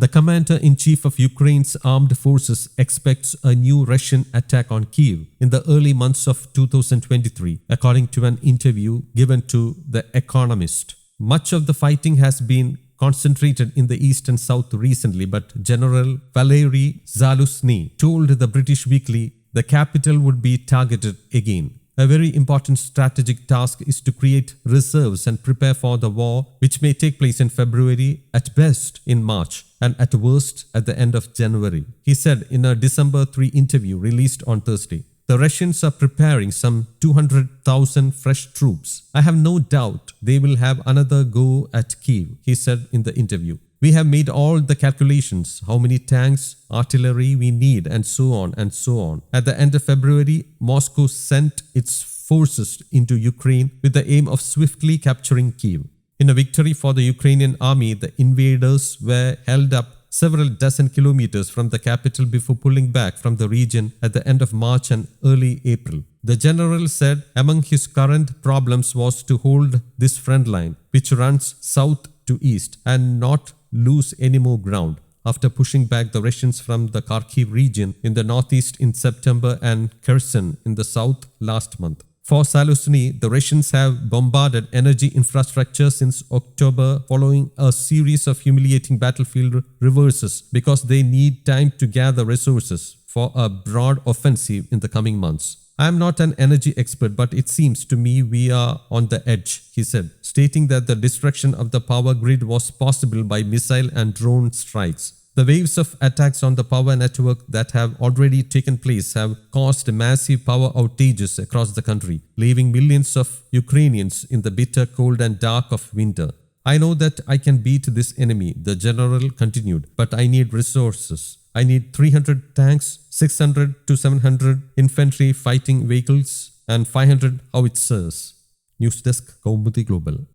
The commander-in-chief of Ukraine's armed forces expects a new Russian attack on Kyiv in the early months of 2023, according to an interview given to The Economist. Much of the fighting has been concentrated in the east and south recently, but General Valeriy Zaluzhny told the British Weekly the capital would be targeted again. A very important strategic task is to create reserves and prepare for the war, which may take place in February, at best in March, and at worst at the end of January, he said in a December 3 interview released on Thursday. The Russians are preparing some 200,000 fresh troops. I have no doubt they will have another go at Kyiv, he said in the interview. We have made all the calculations, how many tanks, artillery we need, and so on and so on. At the end of February, Moscow sent its forces into Ukraine with the aim of swiftly capturing Kyiv. In a victory for the Ukrainian army, the invaders were held up several dozen kilometers from the capital before pulling back from the region at the end of March and early April. The general said among his current problems was to hold this front line, which runs south to east, and not lose any more ground, after pushing back the Russians from the Kharkiv region in the northeast in September and Kherson in the south last month. For Zaluzhny, the Russians have bombarded energy infrastructure since October following a series of humiliating battlefield reverses because they need time to gather resources for a broad offensive in the coming months. I am not an energy expert, but it seems to me we are on the edge, he said, stating that the destruction of the power grid was possible by missile and drone strikes. The waves of attacks on the power network that have already taken place have caused massive power outages across the country, leaving millions of Ukrainians in the bitter cold and dark of winter. I know that I can beat this enemy, the general continued, but I need resources. I need 300 tanks, 600 to 700 infantry fighting vehicles, and 500 howitzers. News Desk, Kaumudy Global.